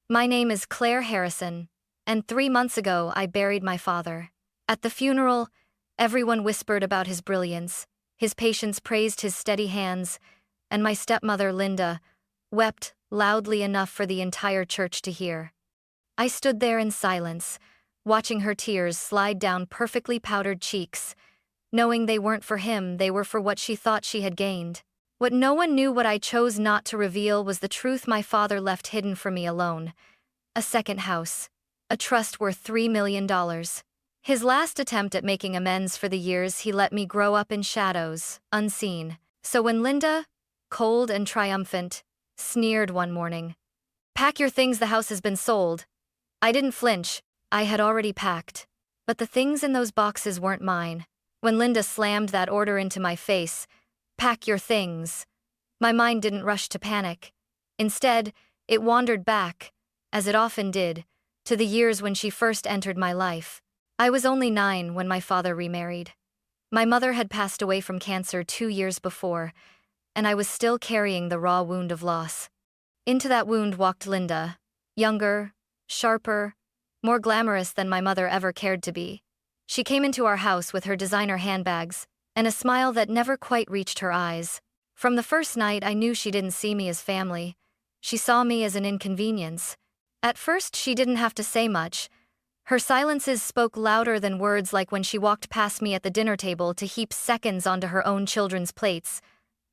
My name is Claire Harrison, and 3 months ago I buried my father. At the funeral, everyone whispered about his brilliance, his patients praised his steady hands, and my stepmother, Linda, wept loudly enough for the entire church to hear. I stood there in silence, watching her tears slide down perfectly powdered cheeks, knowing they weren't for him, they were for what she thought she had gained. What no one knew, what I chose not to reveal, was the truth my father left hidden from me alone. A second house. A trust worth $3 million. His last attempt at making amends for the years he let me grow up in shadows, unseen. So when Linda, cold and triumphant, sneered one morning, "Pack your things, the house has been sold," I didn't flinch. I had already packed. But the things in those boxes weren't mine. When Linda slammed that order into my face, "Pack your things," my mind didn't rush to panic. Instead, it wandered back, as it often did, to the years when she first entered my life. I was only 9 when my father remarried. My mother had passed away from cancer 2 years before, and I was still carrying the raw wound of loss. Into that wound walked Linda, younger, sharper, more glamorous than my mother ever cared to be. She came into our house with her designer handbags and a smile that never quite reached her eyes. From the first night, I knew she didn't see me as family. She saw me as an inconvenience. At first, she didn't have to say much. Her silences spoke louder than words, like when she walked past me at the dinner table to heap seconds onto her own children's plates,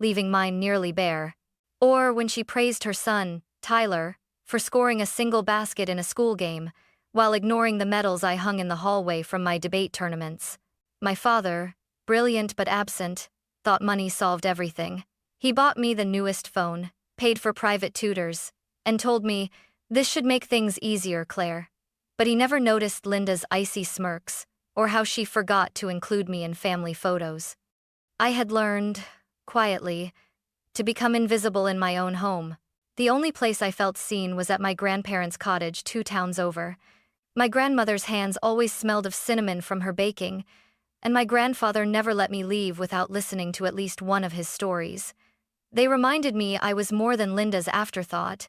leaving mine nearly bare. Or when she praised her son, Tyler, for scoring a single basket in a school game, while ignoring the medals I hung in the hallway from my debate tournaments. My father, brilliant but absent, thought money solved everything. He bought me the newest phone, paid for private tutors, and told me, "This should make things easier, Claire." But he never noticed Linda's icy smirks, or how she forgot to include me in family photos. I had learned, quietly, to become invisible in my own home. The only place I felt seen was at my grandparents' cottage 2 towns over. My grandmother's hands always smelled of cinnamon from her baking, and my grandfather never let me leave without listening to at least one of his stories. They reminded me I was more than Linda's afterthought.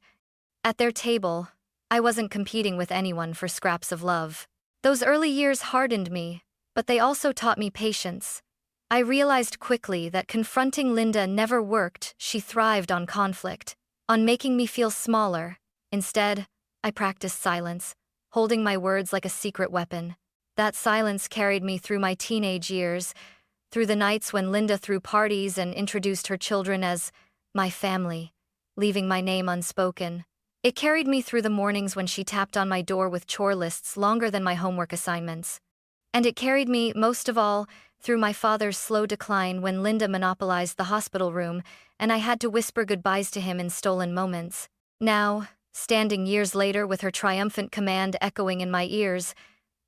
At their table, I wasn't competing with anyone for scraps of love. Those early years hardened me, but they also taught me patience. I realized quickly that confronting Linda never worked. She thrived on conflict, on making me feel smaller. Instead, I practiced silence, holding my words like a secret weapon. That silence carried me through my teenage years, through the nights when Linda threw parties and introduced her children as my family, leaving my name unspoken. It carried me through the mornings when she tapped on my door with chore lists longer than my homework assignments. And it carried me, most of all, through my father's slow decline when Linda monopolized the hospital room and I had to whisper goodbyes to him in stolen moments. Now, standing years later with her triumphant command echoing in my ears,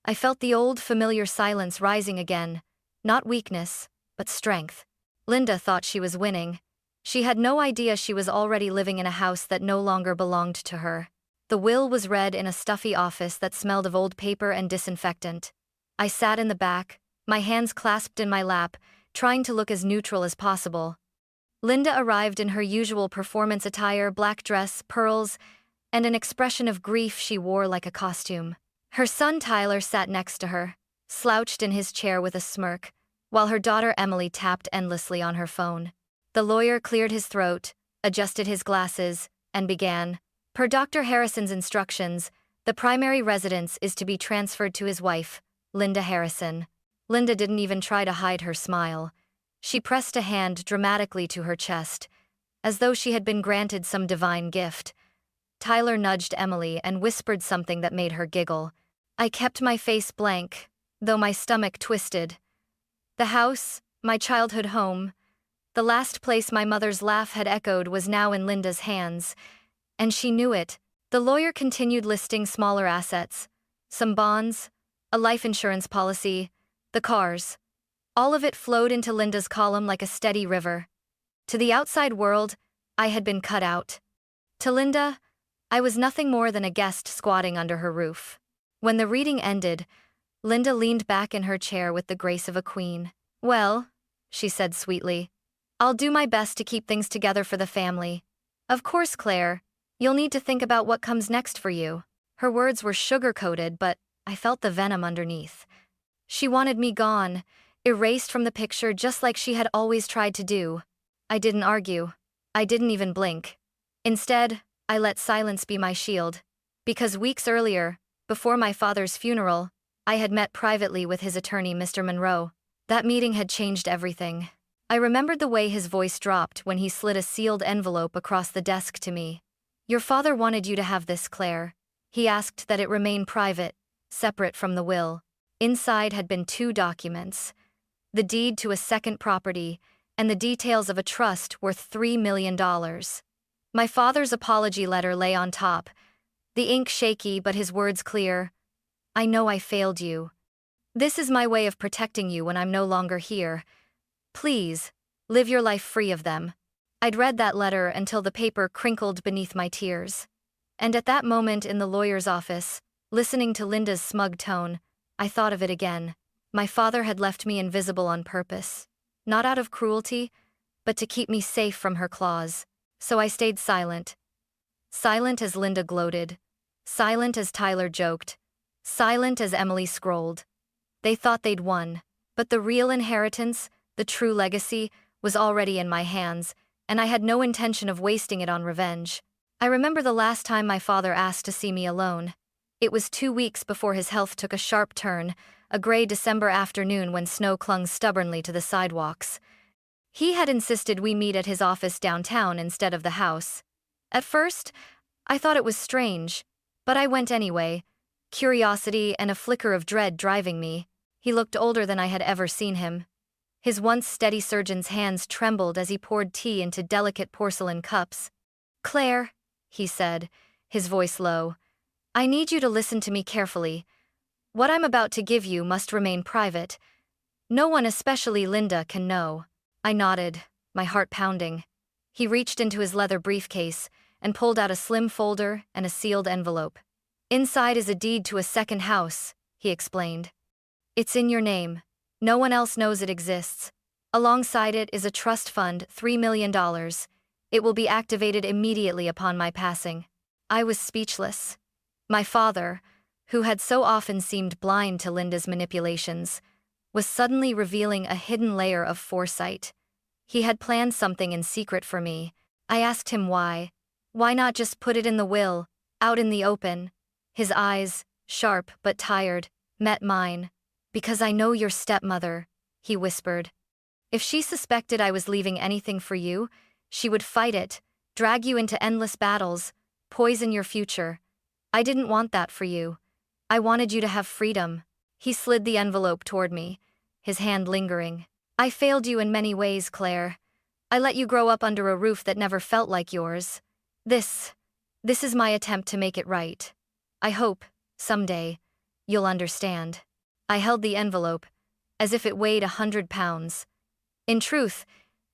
I felt the old familiar silence rising again, not weakness, but strength. Linda thought she was winning. She had no idea she was already living in a house that no longer belonged to her. The will was read in a stuffy office that smelled of old paper and disinfectant. I sat in the back, my hands clasped in my lap, trying to look as neutral as possible. Linda arrived in her usual performance attire, black dress, pearls, and an expression of grief she wore like a costume. Her son Tyler sat next to her, slouched in his chair with a smirk, while her daughter Emily tapped endlessly on her phone. The lawyer cleared his throat, adjusted his glasses, and began, "Per Dr. Harrison's instructions, the primary residence is to be transferred to his wife, Linda Harrison." Linda didn't even try to hide her smile. She pressed a hand dramatically to her chest, as though she had been granted some divine gift. Tyler nudged Emily and whispered something that made her giggle. I kept my face blank, though my stomach twisted. The house, my childhood home, the last place my mother's laugh had echoed, was now in Linda's hands, and she knew it. The lawyer continued listing smaller assets, some bonds, a life insurance policy, the cars. All of it flowed into Linda's column like a steady river. To the outside world, I had been cut out. To Linda, I was nothing more than a guest squatting under her roof. When the reading ended, Linda leaned back in her chair with the grace of a queen. "Well," she said sweetly, "I'll do my best to keep things together for the family. Of course, Claire, You'll need to think about what comes next for you. Her words were sugar-coated, but I felt the venom underneath. She wanted me gone, erased from the picture just like she had always tried to do. I didn't argue. I didn't even blink. Instead, I let silence be my shield. Because weeks earlier, before my father's funeral, I had met privately with his attorney, Mr. Monroe. That meeting had changed everything. I remembered the way his voice dropped when he slid a sealed envelope across the desk to me. Your father wanted you to have this, Claire. He asked that it remain private, separate from the will. Inside had been 2 documents: the deed to a second property and the details of a trust worth $3 million. My father's apology letter lay on top, the ink shaky but his words clear. I know I failed you. This is my way of protecting you when I'm no longer here. Please, live your life free of them. I'd read that letter until the paper crinkled beneath my tears. And at that moment in the lawyer's office, listening to Linda's smug tone, I thought of it again. My father had left me invisible on purpose. Not out of cruelty, but to keep me safe from her claws. So I stayed silent. Silent as Linda gloated. Silent as Tyler joked. Silent as Emily scrolled. They thought they'd won. But the real inheritance, the true legacy, was already in my hands, and I had no intention of wasting it on revenge. I remember the last time my father asked to see me alone. It was 2 weeks before his health took a sharp turn, a gray December afternoon when snow clung stubbornly to the sidewalks. He had insisted we meet at his office downtown instead of the house. At first, I thought it was strange, but I went anyway, curiosity and a flicker of dread driving me. He looked older than I had ever seen him. His once steady surgeon's hands trembled as he poured tea into delicate porcelain cups. Claire, he said, his voice low, I need you to listen to me carefully. What I'm about to give you must remain private. No one, especially Linda, can know. I nodded, my heart pounding. He reached into his leather briefcase and pulled out a slim folder and a sealed envelope. Inside is a deed to a second house, he explained. It's in your name. No one else knows it exists. Alongside it is a trust fund, $3 million. It will be activated immediately upon my passing. I was speechless. My father, who had so often seemed blind to Linda's manipulations, was suddenly revealing a hidden layer of foresight. He had planned something in secret for me. I asked him why. Why not just put it in the will, out in the open? His eyes, sharp but tired, met mine. Because I know your stepmother, he whispered. If she suspected I was leaving anything for you, she would fight it, drag you into endless battles, poison your future. I didn't want that for you. I wanted you to have freedom. He slid the envelope toward me, his hand lingering. I failed you in many ways, Claire. I let you grow up under a roof that never felt like yours. This is my attempt to make it right. I hope, someday, you'll understand. I held the envelope, as if it weighed 100 pounds. In truth,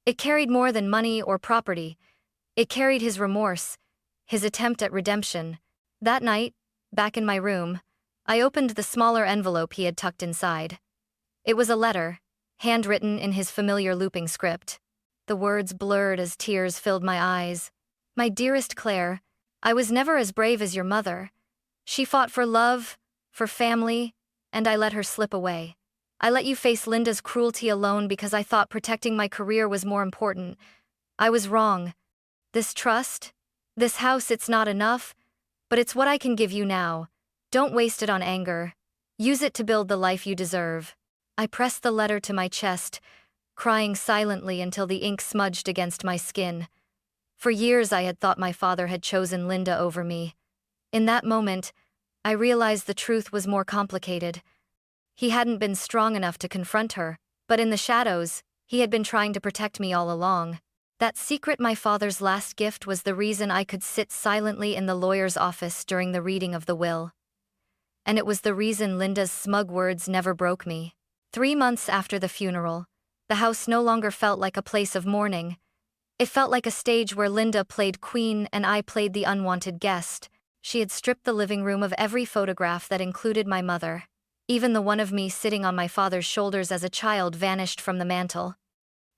it carried more than money or property. It carried his remorse, his attempt at redemption. That night, back in my room, I opened the smaller envelope he had tucked inside. It was a letter, handwritten in his familiar looping script. The words blurred as tears filled my eyes. My dearest Claire, I was never as brave as your mother. She fought for love, for family, and I let her slip away. I let you face Linda's cruelty alone because I thought protecting my career was more important. I was wrong. This trust, this house, it's not enough, but it's what I can give you now. Don't waste it on anger. Use it to build the life you deserve. I pressed the letter to my chest, crying silently until the ink smudged against my skin. For years I had thought my father had chosen Linda over me. In that moment, I realized the truth was more complicated. He hadn't been strong enough to confront her, but in the shadows, he had been trying to protect me all along. That secret, my father's last gift, was the reason I could sit silently in the lawyer's office during the reading of the will. And it was the reason Linda's smug words never broke me. 3 months after the funeral, the house no longer felt like a place of mourning. It felt like a stage where Linda played queen and I played the unwanted guest. She had stripped the living room of every photograph that included my mother. Even the one of me sitting on my father's shoulders as a child vanished from the mantel.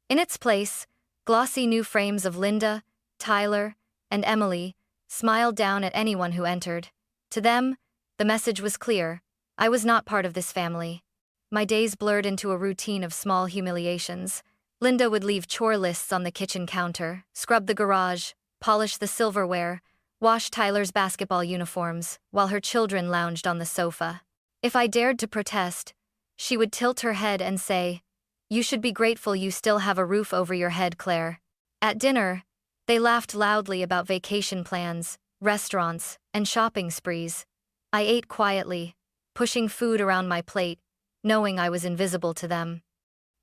In its place, glossy new frames of Linda, Tyler, and Emily, smiled down at anyone who entered. To them, the message was clear: I was not part of this family. My days blurred into a routine of small humiliations. Linda would leave chore lists on the kitchen counter, scrub the garage, polish the silverware, wash Tyler's basketball uniforms, while her children lounged on the sofa. If I dared to protest, she would tilt her head and say, "You should be grateful you still have a roof over your head, Claire." At dinner, they laughed loudly about vacation plans, restaurants, and shopping sprees. I ate quietly, pushing food around my plate, knowing I was invisible to them.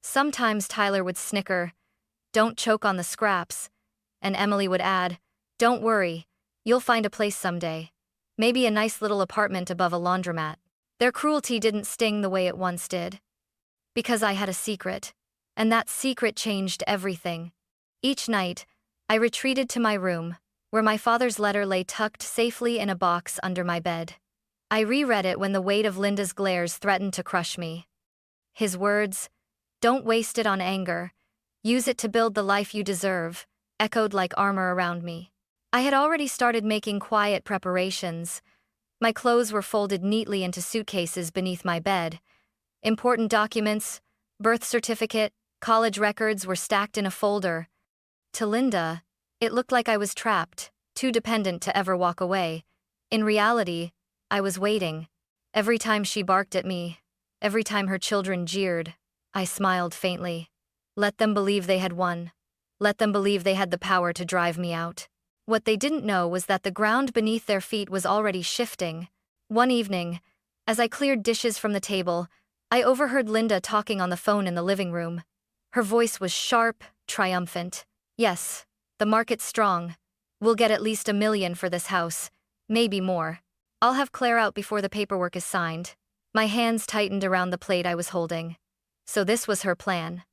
Sometimes Tyler would snicker, "Don't choke on the scraps," and Emily would add, "Don't worry, you'll find a place someday. Maybe a nice little apartment above a laundromat." Their cruelty didn't sting the way it once did. Because I had a secret, and that secret changed everything. Each night, I retreated to my room, where my father's letter lay tucked safely in a box under my bed. I reread it when the weight of Linda's glares threatened to crush me. His words, "Don't waste it on anger. Use it to build the life you deserve," echoed like armor around me. I had already started making quiet preparations. My clothes were folded neatly into suitcases beneath my bed. Important documents, birth certificate, college records were stacked in a folder. To Linda, it looked like I was trapped, too dependent to ever walk away. In reality, I was waiting. Every time she barked at me, every time her children jeered, I smiled faintly. Let them believe they had won. Let them believe they had the power to drive me out. What they didn't know was that the ground beneath their feet was already shifting. One evening, as I cleared dishes from the table, I overheard Linda talking on the phone in the living room. Her voice was sharp, triumphant. "Yes, the market's strong. We'll get at least $1 million for this house, maybe more. I'll have Claire out before the paperwork is signed." My hands tightened around the plate I was holding. So this was her plan.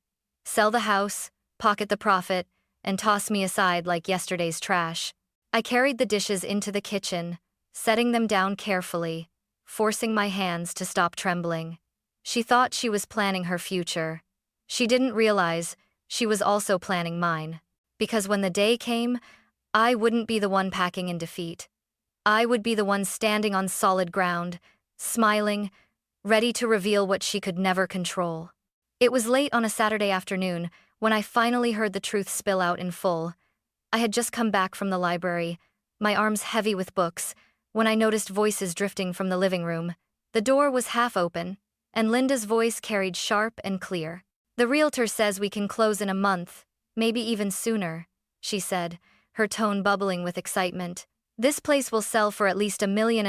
Sell the house, pocket the profit, and toss me aside like yesterday's trash. I carried the dishes into the kitchen, setting them down carefully, forcing my hands to stop trembling. She thought she was planning her future. She didn't realize she was also planning mine. Because when the day came, I wouldn't be the one packing in defeat. I would be the one standing on solid ground, smiling, ready to reveal what she could never control. It was late on a Saturday afternoon when I finally heard the truth spill out in full. I had just come back from the library, my arms heavy with books, when I noticed voices drifting from the living room. The door was half open, and Linda's voice carried sharp and clear. "The realtor says we can close in a month, maybe even sooner," she said, her tone bubbling with excitement. "This place will sell for at least $1.5 million,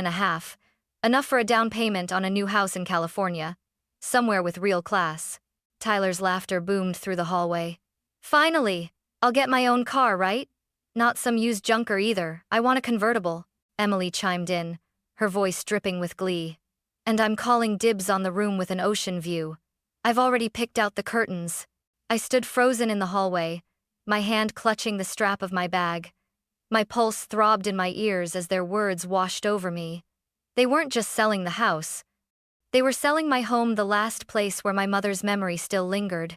enough for a down payment on a new house in California, somewhere with real class." Tyler's laughter boomed through the hallway. "Finally! I'll get my own car, right? Not some used junker either. I want a convertible." Emily chimed in, her voice dripping with glee. "And I'm calling dibs on the room with an ocean view. I've already picked out the curtains." I stood frozen in the hallway, my hand clutching the strap of my bag. My pulse throbbed in my ears as their words washed over me. They weren't just selling the house. They were selling my home, the last place where my mother's memory still lingered,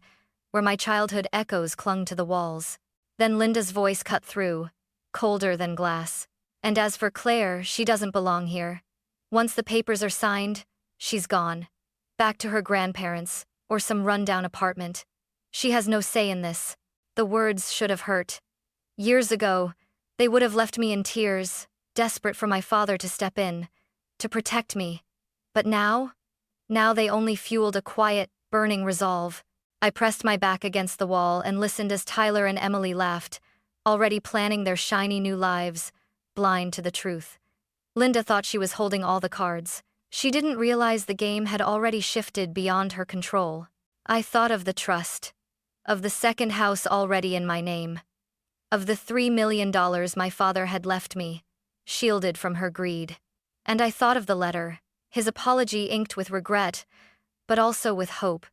where my childhood echoes clung to the walls. Then Linda's voice cut through, colder than glass. "And as for Claire, she doesn't belong here. Once the papers are signed, she's gone. Back to her grandparents, or some rundown apartment. She has no say in this." The words should have hurt. Years ago, they would have left me in tears, desperate for my father to step in, to protect me. But now they only fueled a quiet, burning resolve. I pressed my back against the wall and listened as Tyler and Emily laughed, already planning their shiny new lives, blind to the truth. Linda thought she was holding all the cards. She didn't realize the game had already shifted beyond her control. I thought of the trust, of the second house already in my name, of the $3 million my father had left me, shielded from her greed. And I thought of the letter, his apology inked with regret, but also with hope.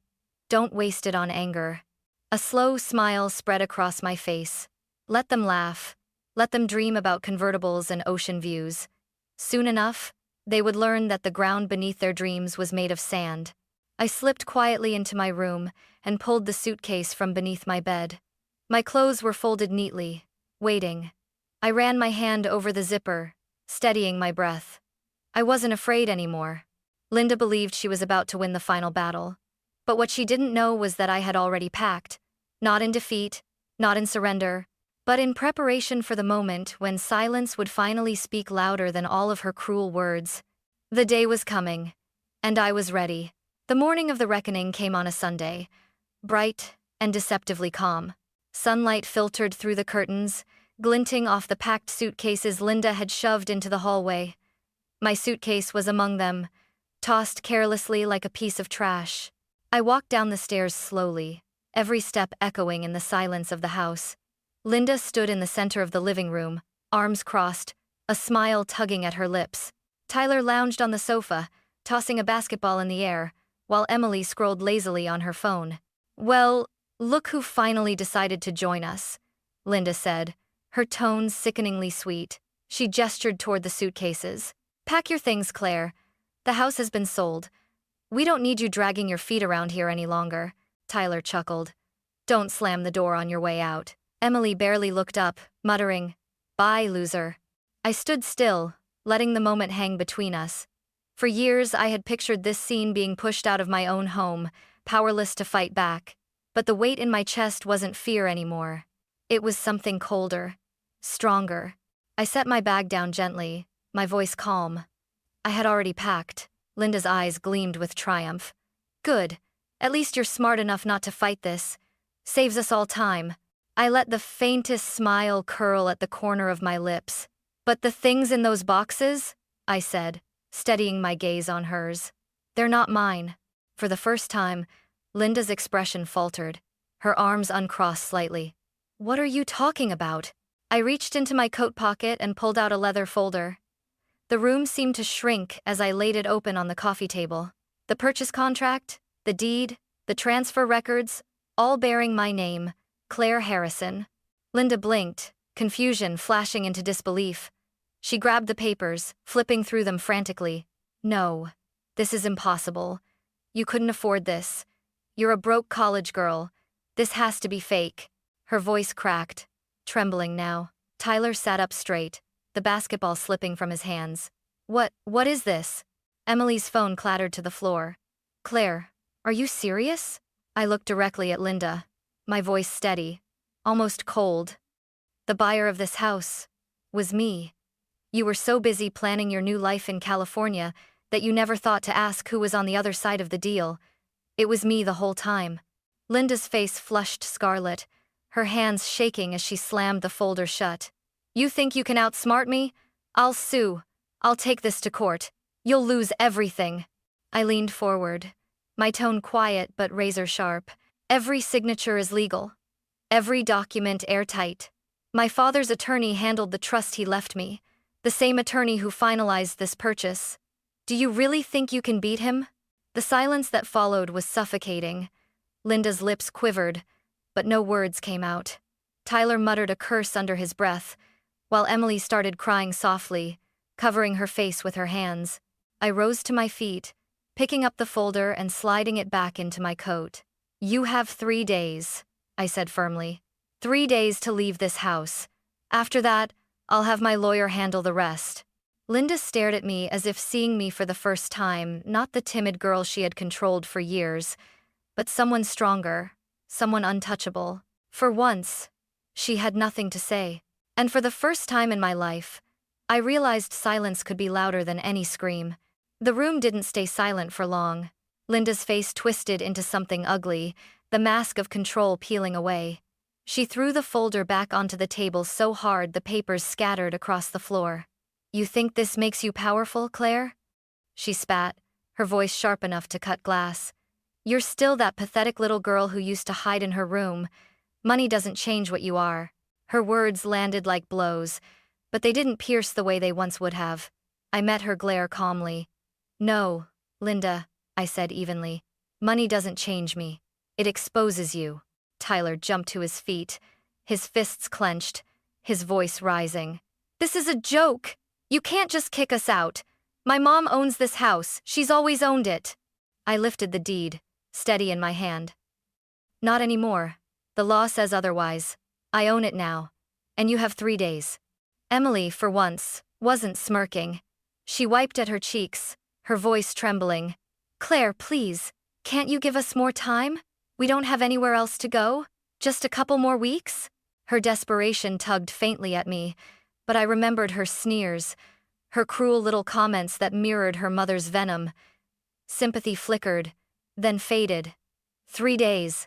Don't waste it on anger. A slow smile spread across my face. Let them laugh. Let them dream about convertibles and ocean views. Soon enough, they would learn that the ground beneath their dreams was made of sand. I slipped quietly into my room and pulled the suitcase from beneath my bed. My clothes were folded neatly, waiting. I ran my hand over the zipper, steadying my breath. I wasn't afraid anymore. Linda believed she was about to win the final battle. But what she didn't know was that I had already packed. Not in defeat, not in surrender, but in preparation for the moment when silence would finally speak louder than all of her cruel words. The day was coming, and I was ready. The morning of the reckoning came on a Sunday, bright and deceptively calm. Sunlight filtered through the curtains, glinting off the packed suitcases Linda had shoved into the hallway. My suitcase was among them, tossed carelessly like a piece of trash. I walked down the stairs slowly, every step echoing in the silence of the house. Linda stood in the center of the living room, arms crossed, a smile tugging at her lips. Tyler lounged on the sofa, tossing a basketball in the air, while Emily scrolled lazily on her phone. "Well, look who finally decided to join us," Linda said, her tones sickeningly sweet. She gestured toward the suitcases. "Pack your things, Claire. The house has been sold. We don't need you dragging your feet around here any longer," Tyler chuckled. "Don't slam the door on your way out." Emily barely looked up, muttering, "Bye, loser." I stood still, letting the moment hang between us. For years I had pictured this scene being pushed out of my own home, powerless to fight back. But the weight in my chest wasn't fear anymore. It was something colder, stronger. I set my bag down gently, my voice calm. I had already packed. Linda's eyes gleamed with triumph. "Good. At least you're smart enough not to fight this. Saves us all time." I let the faintest smile curl at the corner of my lips. "But the things in those boxes?" I said, steadying my gaze on hers. "They're not mine." For the first time, Linda's expression faltered. Her arms uncrossed slightly. "What are you talking about?" I reached into my coat pocket and pulled out a leather folder. The room seemed to shrink as I laid it open on the coffee table. The purchase contract, the deed, the transfer records, all bearing my name, Claire Harrison. Linda blinked, confusion flashing into disbelief. She grabbed the papers, flipping through them frantically. "No, this is impossible. You couldn't afford this. You're a broke college girl. This has to be fake." Her voice cracked, trembling now. Tyler sat up straight, the basketball slipping from his hands. What is this?" Emily's phone clattered to the floor. "Claire, are you serious?" I looked directly at Linda, my voice steady, almost cold. "The buyer of this house was me. You were so busy planning your new life in California that you never thought to ask who was on the other side of the deal. It was me the whole time." Linda's face flushed scarlet, her hands shaking as she slammed the folder shut. "You think you can outsmart me? I'll sue. I'll take this to court. You'll lose everything." I leaned forward, my tone quiet but razor sharp. "Every signature is legal. Every document airtight. My father's attorney handled the trust he left me, the same attorney who finalized this purchase. Do you really think you can beat him?" The silence that followed was suffocating. Linda's lips quivered, but no words came out. Tyler muttered a curse under his breath, while Emily started crying softly, covering her face with her hands. I rose to my feet, picking up the folder and sliding it back into my coat. "You have 3 days," I said firmly. 3 days to leave this house. After that, I'll have my lawyer handle the rest." Linda stared at me as if seeing me for the first time, not the timid girl she had controlled for years, but someone stronger, someone untouchable. For once, she had nothing to say. And for the first time in my life, I realized silence could be louder than any scream. The room didn't stay silent for long. Linda's face twisted into something ugly, the mask of control peeling away. She threw the folder back onto the table so hard the papers scattered across the floor. "You think this makes you powerful, Claire?" She spat, her voice sharp enough to cut glass. "You're still that pathetic little girl who used to hide in her room. Money doesn't change what you are." Her words landed like blows, but they didn't pierce the way they once would have. I met her glare calmly. "No, Linda," I said evenly. "Money doesn't change me. It exposes you." Tyler jumped to his feet, his fists clenched, his voice rising. "This is a joke. You can't just kick us out. My mom owns this house. She's always owned it." I lifted the deed, steady in my hand. "Not anymore. The law says otherwise. I own it now. And you have 3 days." Emily, for once, wasn't smirking. She wiped at her cheeks, her voice trembling. Claire, please, can't you give us more time? We don't have anywhere else to go? Just a couple more weeks? Her desperation tugged faintly at me, but I remembered her sneers, her cruel little comments that mirrored her mother's venom. Sympathy flickered, then faded. 3 days,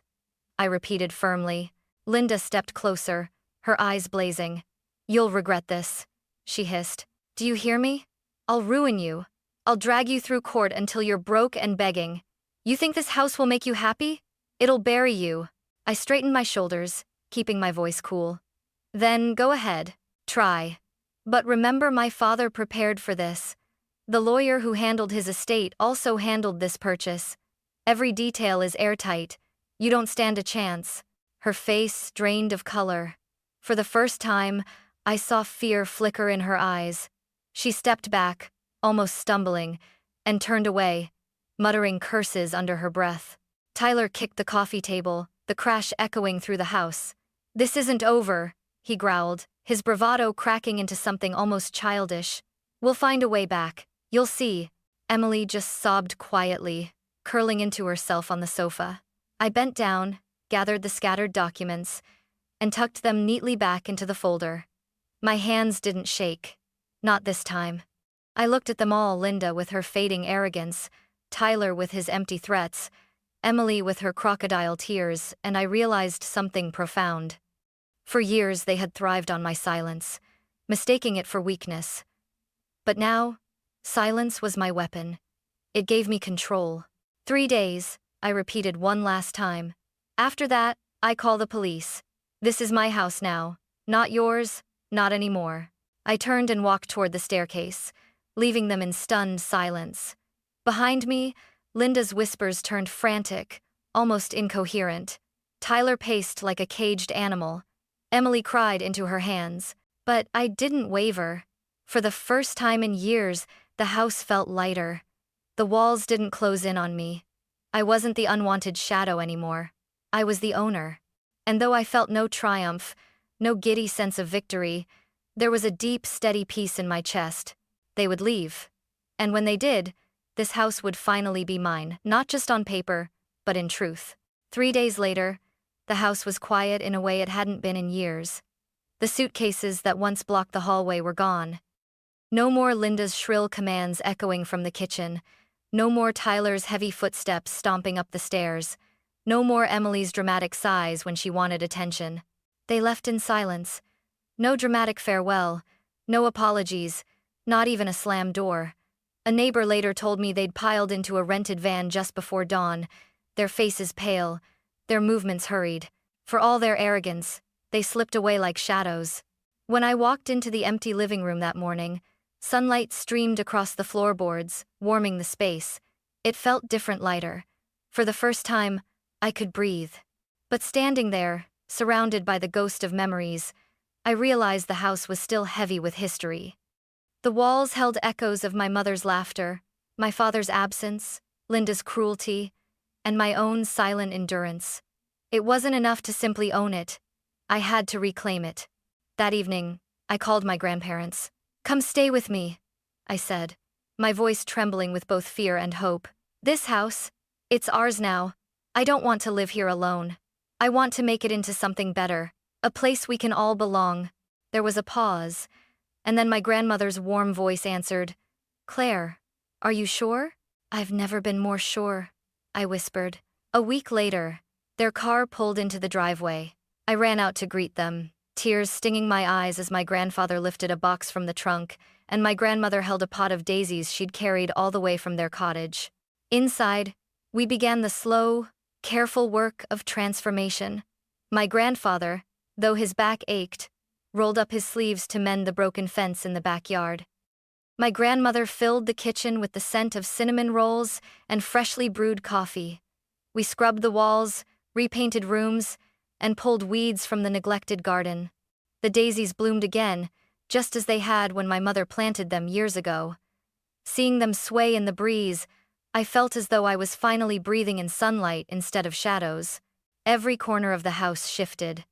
I repeated firmly. Linda stepped closer, her eyes blazing. You'll regret this, she hissed. Do you hear me? I'll ruin you. I'll drag you through court until you're broke and begging. You think this house will make you happy? It'll bury you. I straightened my shoulders, keeping my voice cool. Then go ahead, try. But remember, my father prepared for this. The lawyer who handled his estate also handled this purchase. Every detail is airtight. You don't stand a chance. Her face drained of color. For the first time, I saw fear flicker in her eyes. She stepped back, almost stumbling, and turned away, muttering curses under her breath. Tyler kicked the coffee table, the crash echoing through the house. This isn't over, he growled, his bravado cracking into something almost childish. We'll find a way back, you'll see. Emily just sobbed quietly, curling into herself on the sofa. I bent down, gathered the scattered documents, and tucked them neatly back into the folder. My hands didn't shake. Not this time. I looked at them all, Linda with her fading arrogance, Tyler with his empty threats, Emily with her crocodile tears, and I realized something profound. For years they had thrived on my silence, mistaking it for weakness. But now, silence was my weapon. It gave me control. 3 days, I repeated one last time. After that, I call the police. This is my house now, not yours, not anymore. I turned and walked toward the staircase, leaving them in stunned silence. Behind me, Linda's whispers turned frantic, almost incoherent. Tyler paced like a caged animal. Emily cried into her hands. But I didn't waver. For the first time in years, the house felt lighter. The walls didn't close in on me. I wasn't the unwanted shadow anymore. I was the owner. And though I felt no triumph, no giddy sense of victory, there was a deep, steady peace in my chest. They would leave. And when they did, this house would finally be mine, not just on paper, but in truth. 3 days later, the house was quiet in a way it hadn't been in years. The suitcases that once blocked the hallway were gone. No more Linda's shrill commands echoing from the kitchen. No more Tyler's heavy footsteps stomping up the stairs. No more Emily's dramatic sighs when she wanted attention. They left in silence. No dramatic farewell, no apologies, not even a slammed door. A neighbor later told me they'd piled into a rented van just before dawn, their faces pale, their movements hurried. For all their arrogance, they slipped away like shadows. When I walked into the empty living room that morning, sunlight streamed across the floorboards, warming the space. It felt different, lighter. For the first time, I could breathe. But standing there, surrounded by the ghost of memories, I realized the house was still heavy with history. The walls held echoes of my mother's laughter, my father's absence, Linda's cruelty, and my own silent endurance. It wasn't enough to simply own it. I had to reclaim it. That evening, I called my grandparents. "Come stay with me," I said, my voice trembling with both fear and hope. "This house, it's ours now. I don't want to live here alone. I want to make it into something better, a place we can all belong." There was a pause, and then my grandmother's warm voice answered, "Claire, are you sure?" "I've never been more sure," I whispered. A week later, their car pulled into the driveway. I ran out to greet them, tears stinging my eyes as my grandfather lifted a box from the trunk, and my grandmother held a pot of daisies she'd carried all the way from their cottage. Inside, we began the slow, careful work of transformation. My grandfather, though his back ached, rolled up his sleeves to mend the broken fence in the backyard. My grandmother filled the kitchen with the scent of cinnamon rolls and freshly brewed coffee. We scrubbed the walls, repainted rooms, and pulled weeds from the neglected garden. The daisies bloomed again, just as they had when my mother planted them years ago. Seeing them sway in the breeze, I felt as though I was finally breathing in sunlight instead of shadows. Every corner of the house shifted.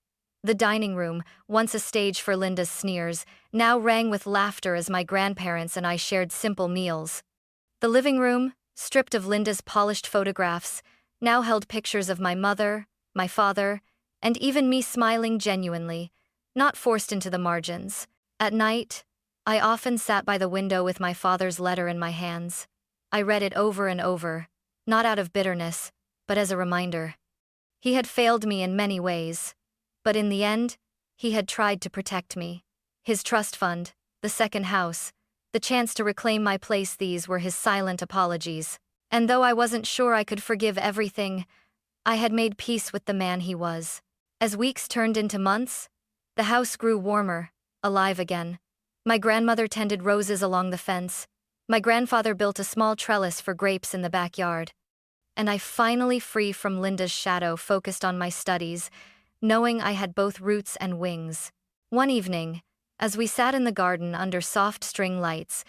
The dining room, once a stage for Linda's sneers, now rang with laughter as my grandparents and I shared simple meals. The living room, stripped of Linda's polished photographs, now held pictures of my mother, my father, and even me smiling genuinely, not forced into the margins. At night, I often sat by the window with my father's letter in my hands. I read it over and over, not out of bitterness, but as a reminder. He had failed me in many ways, but in the end, he had tried to protect me. His trust fund, the second house, the chance to reclaim my place, these were his silent apologies. And though I wasn't sure I could forgive everything, I had made peace with the man he was. As weeks turned into months, the house grew warmer, alive again. My grandmother tended roses along the fence. My grandfather built a small trellis for grapes in the backyard. And I finally, free from Linda's shadow, focused on my studies, knowing I had both roots and wings. One evening, as we sat in the garden under soft string lights,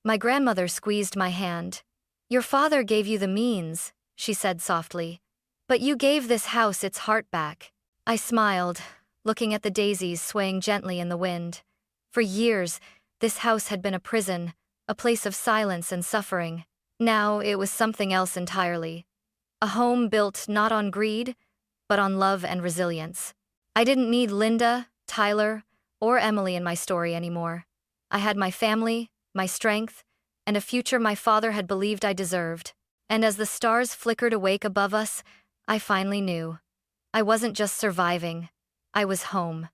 my grandmother squeezed my hand. "Your father gave you the means," she said softly, "but you gave this house its heart back." I smiled, looking at the daisies swaying gently in the wind. For years, this house had been a prison, a place of silence and suffering. Now it was something else entirely. A home built not on greed, but on love and resilience. I didn't need Linda, Tyler, or Emily in my story anymore. I had my family, my strength, and a future my father had believed I deserved. And as the stars flickered awake above us, I finally knew. I wasn't just surviving. I was home.